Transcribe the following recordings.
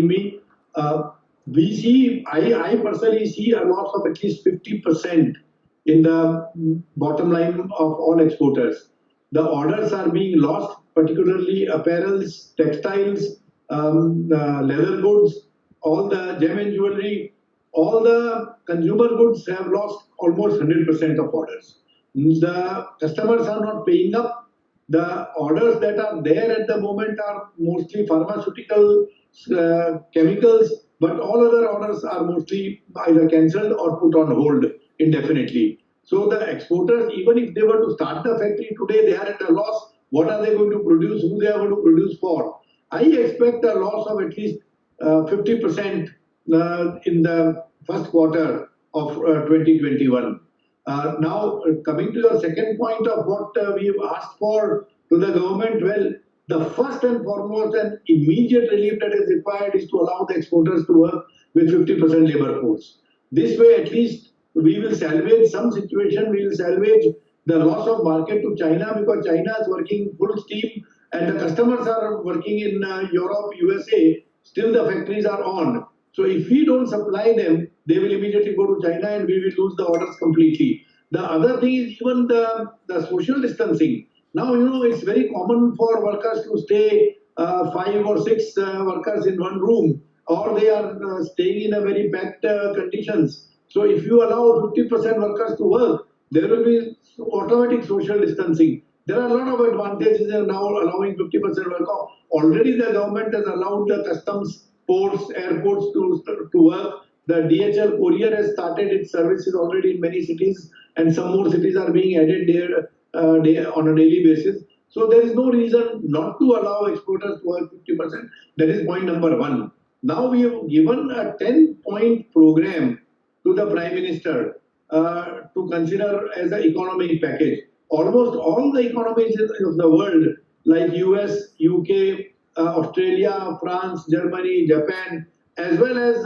me. I personally see a loss of at least 50% in the bottom line of all exporters. The orders are being lost, particularly apparels, textiles, leather goods, all the gem and jewelry, all the consumer goods have lost almost 100% of orders. The customers are not paying up. The orders that are there at the moment are mostly pharmaceutical, chemicals, but all other orders are mostly either cancelled or put on hold indefinitely. So the exporters, even if they were to start the factory today, they are at a loss. What are they going to produce? Who they are going to produce for? I expect a loss of at least 50% in the first quarter of 2021. Now, coming to your second point of what we've asked for to the government, well, the first and foremost and immediate relief that is required is to allow the exporters to work with 50% labor force. This way, at least, we will salvage some situation, we will salvage the loss of market to China, because China is working full steam and the customers are working in Europe, USA, still the factories are on. So if we don't supply them, they will immediately go to China and we will lose the orders completely. The other thing is even the social distancing. Now, it's very common for workers to stay 5 or 6 workers in one room, or they are staying in a very packed conditions. So if you allow 50% workers to work, there will be automatic social distancing. There are a lot of advantages in now allowing 50% work. Already the government has allowed the customs, ports, airports to work. The DHL courier has started its services already in many cities, and some more cities are being added there on a daily basis. So there is no reason not to allow exporters to work 50%. That is point number one. Now we have given a 10-point program to the Prime Minister to consider as an economic package. Almost all the economies of the world, like US, UK, Australia, France, Germany, Japan, as well as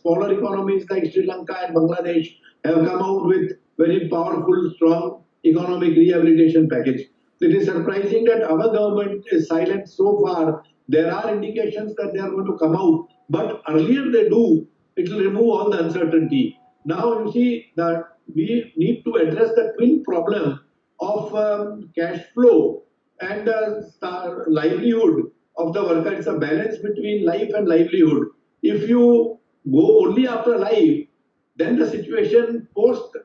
smaller economies like Sri Lanka and Bangladesh, have come out with very powerful, strong economic rehabilitation package. It is surprising that our government is silent so far. There are indications that they are going to come out, but earlier they do, it will remove all the uncertainty. Now you see that we need to address the twin problem of cash flow and livelihood of the worker. It's a balance between life and livelihood. If you go only after life, then the situation post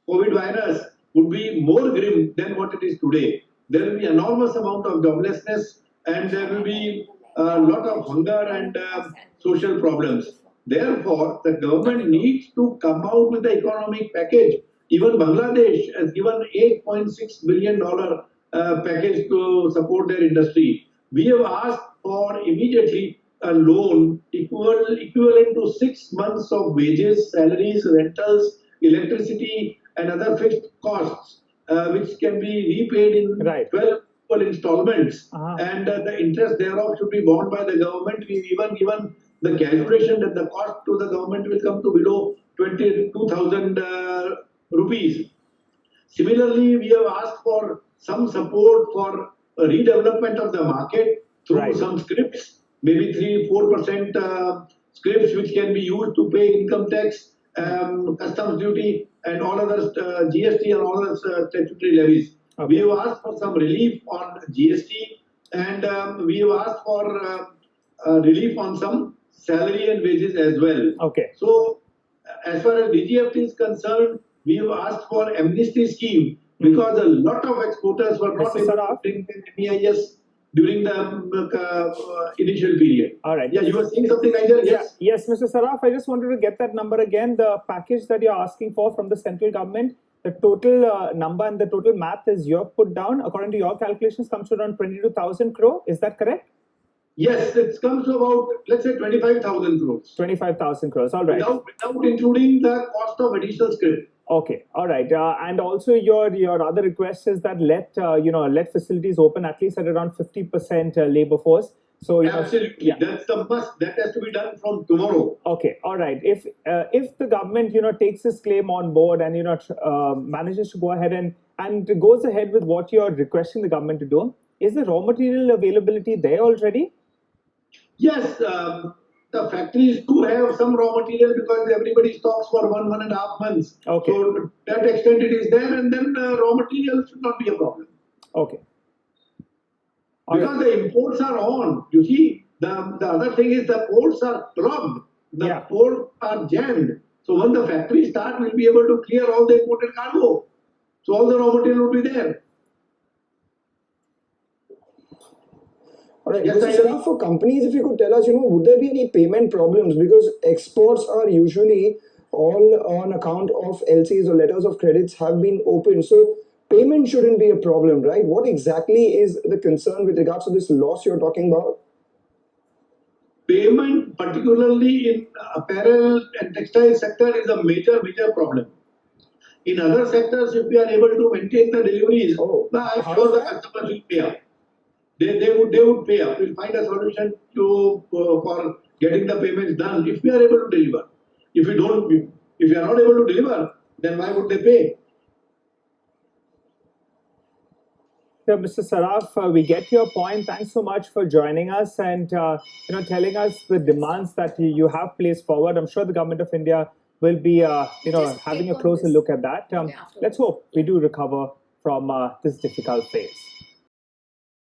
COVID virus would be more grim than what it is today. There will be enormous amount of joblessness, and there will be a lot of hunger and social problems. Therefore, the government needs to come out with the economic package. Even Bangladesh has given $8.6 billion package to support their industry. We have asked for immediately a loan equivalent to 6 months of wages, salaries, rentals, electricity, and other fixed costs, which can be repaid in 12 installments, and the interest thereof should be borne by the government. We've even given the calculation that the cost to the government will come to below 22,000 rupees. Similarly, we have asked for some support for redevelopment of the market through some scripts, maybe 3-4% scripts, which can be used to pay income tax, customs duty, and all other GST and all other statutory levies. We have asked for some relief on GST, and we have asked for relief on some salary and wages as well. So, as far as DGFT is concerned, we have asked for amnesty scheme because a lot of exporters were not able to bring the MEIS during the initial period. All right. Yeah, you were saying something, Nigel? Yes. Yes, Mr. Saraf, I just wanted to get that number again. The package that you're asking for from the central government, the total number and the total math is you have put down, according to your calculations, comes to around 22,000 crore. Is that correct? Yes, it comes to about, let's say, 25,000 crores. 25,000 crores, all right. Without including the cost of additional script. Okay, all right. And also your other request is that let facilities open at least at around 50% labor force. So absolutely, that's the must. That has to be done from tomorrow. Okay, all right. If the government takes this claim on board and manages to go ahead and goes ahead with what you're requesting the government to do, is the raw material availability there already? Yes, the factories do have some raw material because everybody stocks for 1.5 months. Okay. So to that extent it is there, and then raw material should not be a problem. Okay. Because the imports are on. You see, the other thing is the ports are plugged. The ports are jammed. So when the factory starts, we'll be able to clear all the imported cargo. So all the raw material will be there. All right. Yes, Mr. Saraf, for companies, if you could tell us, would there be any payment problems? Because exports are usually all on account of LCs or letters of credits have been opened. So payment shouldn't be a problem, right? What exactly is the concern with regards to this loss you're talking about? Payment, particularly in apparel and textile sector, is a major problem. In other sectors, if we are able to maintain the deliveries, I'm sure the customers will pay up. They would pay up. We'll find a solution for getting the payments done if we are able to deliver. If we are not able to deliver, then why would they pay? Yeah, Mr. Saraf, we get your point. Thanks so much for joining us and telling us the demands that you have placed forward. I'm sure the government of India will be having a closer look at that. Let's hope we do recover from this difficult phase.